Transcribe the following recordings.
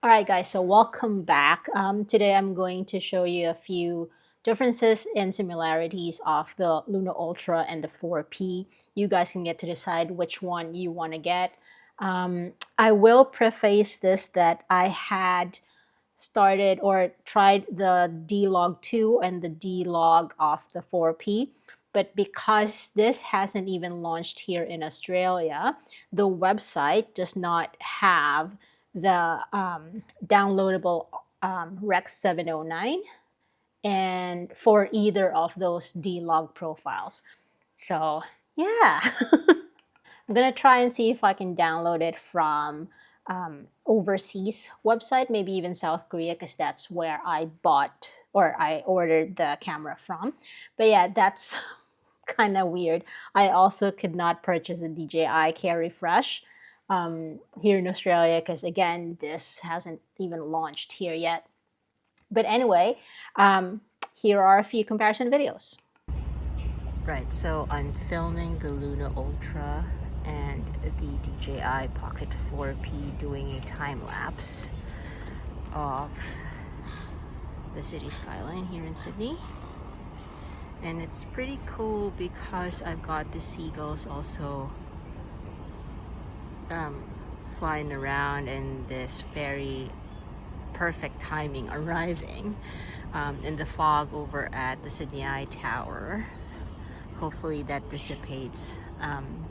All right, guys, so welcome back. Today I'm going to show you a few differences and similarities of the Luna Ultra and the 4P. You guys can get to decide which one you want to get. I will preface this that I had started or tried the D-Log 2 and the D-Log of the 4P. But because this hasn't even launched here in Australia, the website does not have the downloadable Rec 709 and for either of those D-Log profiles. So yeah. I'm gonna try and see if I can download it from overseas website, maybe even South Korea, because that's where I bought or I ordered the camera from. But yeah, that's kind of weird. I also could not purchase a DJI Carry Fresh here in Australia because again, this hasn't even launched here yet. But anyway, here are a few comparison videos. Right, so I'm filming the Luna Ultra and the DJI Pocket 4P doing a time lapse of the city skyline here in Sydney. And it's pretty cool because I've got the seagulls also um, flying around and this very perfect timing arriving in the fog over at the Sydney Eye Tower. Hopefully that dissipates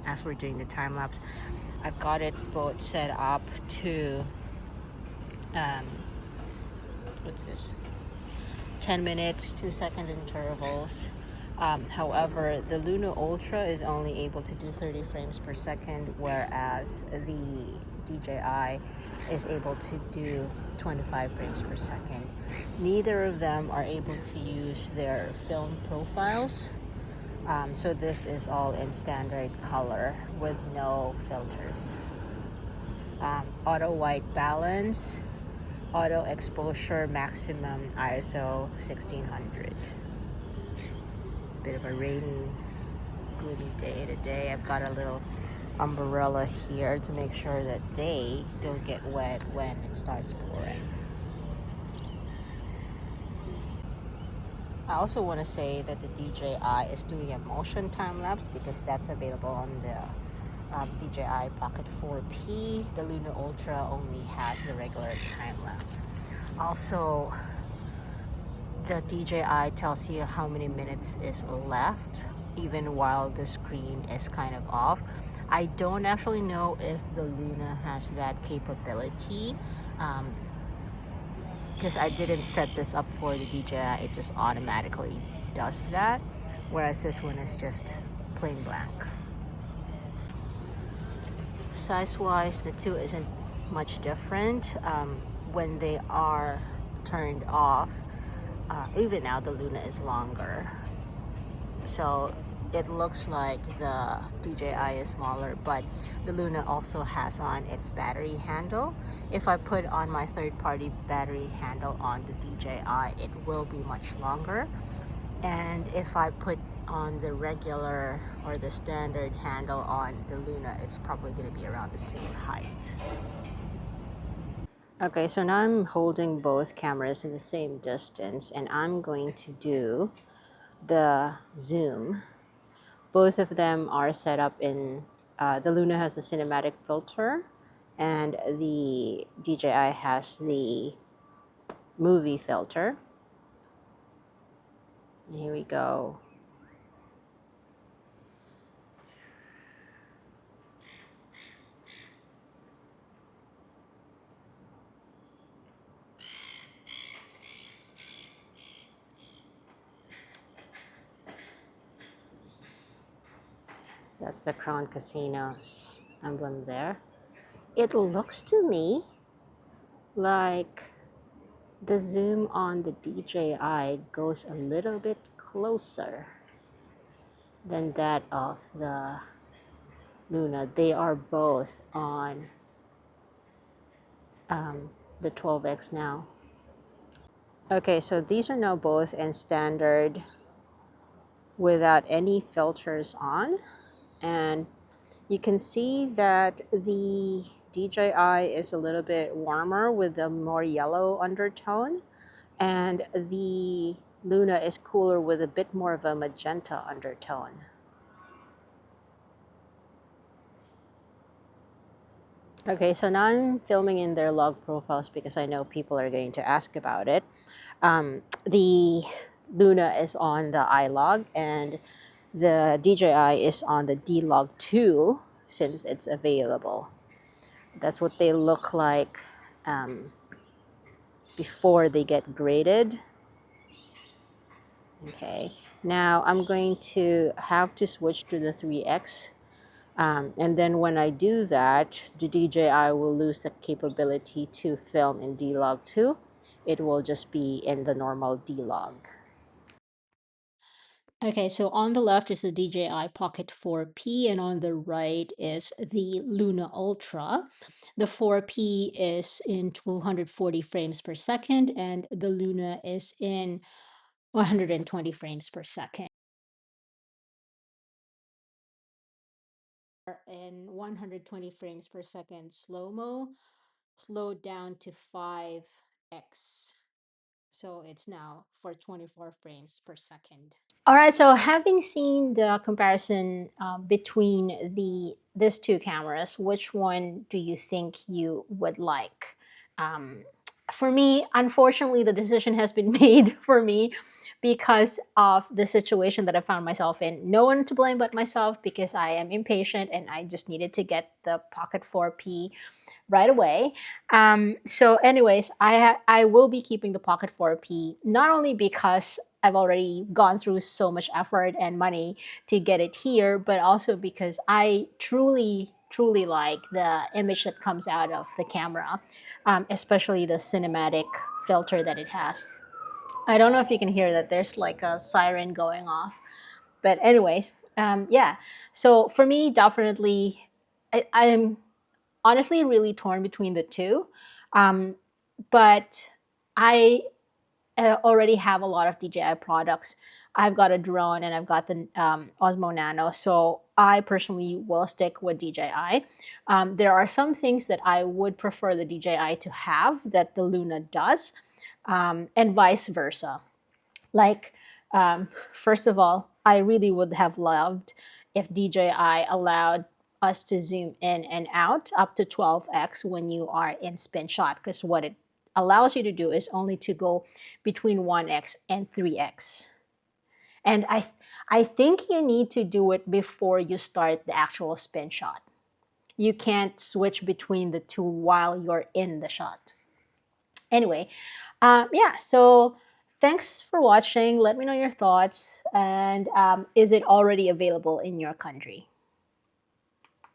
as we're doing the time lapse. I've got it both set up to um, what's this, 10 minutes 2-second intervals. However, the Luna Ultra is only able to do 30 frames per second, whereas the DJI is able to do 25 frames per second. Neither of them are able to use their film profiles. So this is all in standard color with no filters. Auto white balance, auto exposure, maximum ISO 1600. It's a bit of a rainy, gloomy day today. I've got a little umbrella here to make sure that they don't get wet when it starts pouring. I also want to say that the DJI is doing a motion time lapse because that's available on the DJI Pocket 4P. The Luna Ultra only has the regular time lapse. Also, the DJI tells you how many minutes is left even while the screen is kind of off. I don't actually know if the Luna has that capability because I didn't set this up for the DJI. It just automatically does that, whereas this one is just plain blank. Size-wise, the two isn't much different. When they are turned off, even now the Luna is longer. So it looks like the DJI is smaller, but the Luna also has on its battery handle. If I put on my third-party battery handle on the DJI, it will be much longer. And if I put on the regular or the standard handle on the Luna, it's probably going to be around the same height. Okay, so now I'm holding both cameras in the same distance and I'm going to do the zoom. Both of them are set up in, the Luna has a cinematic filter and the DJI has the movie filter. And here we go. That's the Crown Casino's emblem there. It looks to me like the zoom on the DJI goes a little bit closer than that of the Luna. They are both on the 12X now. Okay, so these are now both in standard without any filters on. And you can see that the DJI is a little bit warmer with a more yellow undertone, and the Luna is cooler with a bit more of a magenta undertone. Okay, so now I'm filming in their log profiles because I know people are going to ask about it. The Luna is on the iLog and the DJI is on the D-Log 2 since it's available. That's what they look like um, before they get graded. Okay, now I'm going to have to switch to the 3X. And then when I do that, the DJI will lose the capability to film in D-Log 2. It will just be in the normal D-Log. Okay, so on the left is the DJI Pocket 4P, and on the right is the Luna Ultra. The 4P is in 240 frames per second, and the Luna is in 120 frames per second. In 120 frames per second slow-mo, slowed down to 5x. So it's now for 24 frames per second. All right, so having seen the comparison between these two cameras, which one do you think you would like? Um, for me, unfortunately, the decision has been made for me because of the situation that I found myself in. No one to blame but myself because I am impatient and I just needed to get the Pocket 4P right away. So, anyways, I will be keeping the Pocket 4P not only because I've already gone through so much effort and money to get it here, but also because I truly like the image that comes out of the camera, especially the cinematic filter that it has. I don't know if you can hear that. There's like a siren going off. But anyways, yeah. So for me, definitely, I'm honestly really torn between the two. Um, but I already have a lot of DJI products. I've got a drone and I've got the Osmo Nano. So I personally will stick with DJI. There are some things that I would prefer the DJI to have that the Luna does, and vice versa. Like, first of all, I really would have loved if DJI allowed us to zoom in and out up to 12x when you are in spin shot, because what it allows you to do is only to go between 1x and 3x. And I think you need to do it before you start the actual spin shot. You can't switch between the two while you're in the shot. Anyway, yeah, so thanks for watching. Let me know your thoughts. And is it already available in your country?